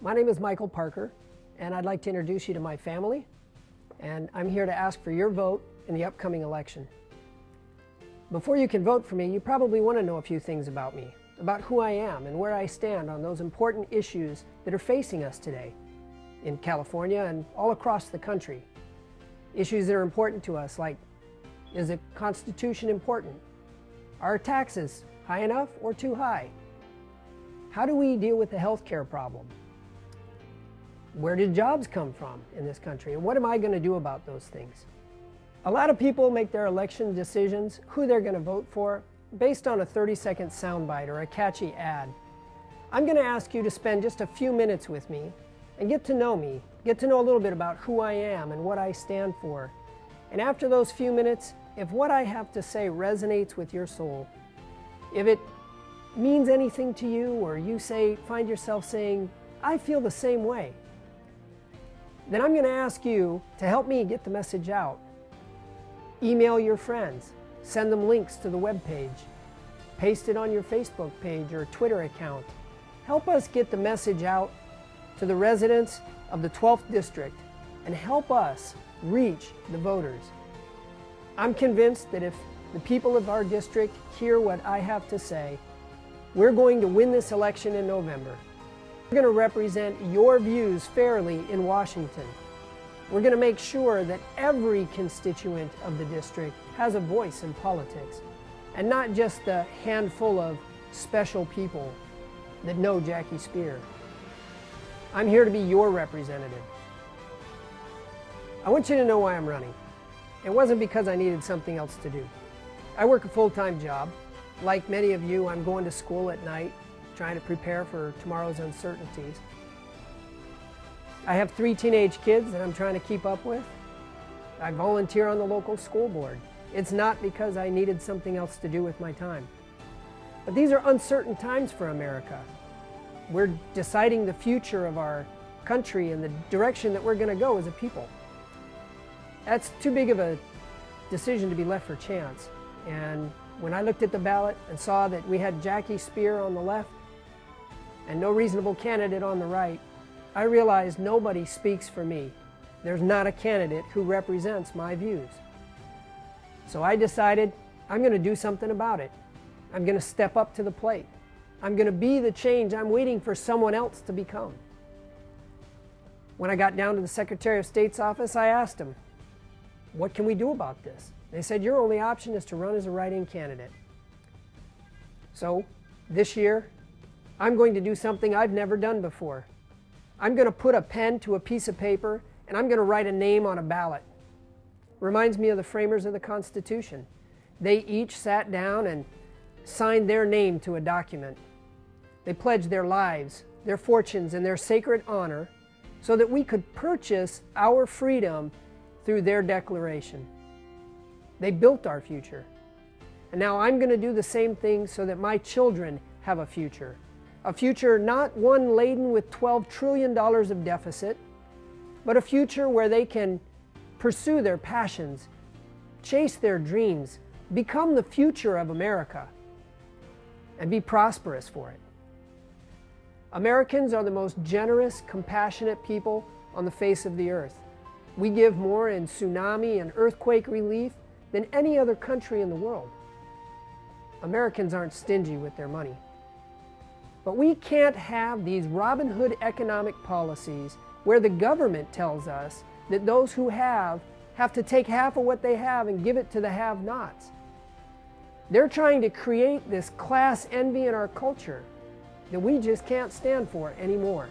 My name is Michael Parker, and I'd like to introduce you to my family, and I'm here to ask for your vote in the upcoming election. Before you can vote for me, you probably want to know a few things about me, about who I am and where I stand on those important issues that are facing us today in California and all across the country. Issues that are important to us, like, is the Constitution important? Are taxes high enough or too high? How do we deal with the health care problem? Where did jobs come from in this country? And what am I going to do about those things? A lot of people make their election decisions, who they're going to vote for, based on a 30-second soundbite or a catchy ad. I'm going to ask you to spend just a few minutes with me and get to know me, get to know a little bit about who I am and what I stand for. And after those few minutes, if what I have to say resonates with your soul, if it means anything to you, or you find yourself saying, I feel the same way, then I'm going to ask you to help me get the message out. Email your friends, send them links to the web page, paste it on your Facebook page or Twitter account. Help us get the message out to the residents of the 12th District and help us reach the voters. I'm convinced that if the people of our district hear what I have to say, we're going to win this election in November. We're going to represent your views fairly in Washington. We're going to make sure that every constituent of the district has a voice in politics, and not just the handful of special people that know Jackie Spear. I'm here to be your representative. I want you to know why I'm running. It wasn't because I needed something else to do. I work a full-time job. Like many of you, I'm going to school at night, trying to prepare for tomorrow's uncertainties. I have 3 teenage kids that I'm trying to keep up with. I volunteer on the local school board. It's not because I needed something else to do with my time. But these are uncertain times for America. We're deciding the future of our country and the direction that we're going to go as a people. That's too big of a decision to be left for chance. And when I looked at the ballot and saw that we had Jackie Spear on the left and no reasonable candidate on the right, I realized nobody speaks for me. There's not a candidate who represents my views. So I decided I'm going to do something about it. I'm going to step up to the plate. I'm going to be the change I'm waiting for someone else to become. When I got down to the Secretary of State's office, I asked him, what can we do about this? They said, your only option is to run as a write-in candidate. So this year, I'm going to do something I've never done before. I'm going to put a pen to a piece of paper and I'm going to write a name on a ballot. Reminds me of the framers of the Constitution. They each sat down and signed their name to a document. They pledged their lives, their fortunes, and their sacred honor so that we could purchase our freedom through their declaration. They built our future. And now I'm going to do the same thing so that my children have a future. A future not one laden with $12 trillion of deficit, but a future where they can pursue their passions, chase their dreams, become the future of America, and be prosperous for it. Americans are the most generous, compassionate people on the face of the earth. We give more in tsunami and earthquake relief than any other country in the world. Americans aren't stingy with their money. But we can't have these Robin Hood economic policies where the government tells us that those who have to take half of what they have and give it to the have-nots. They're trying to create this class envy in our culture that we just can't stand for anymore.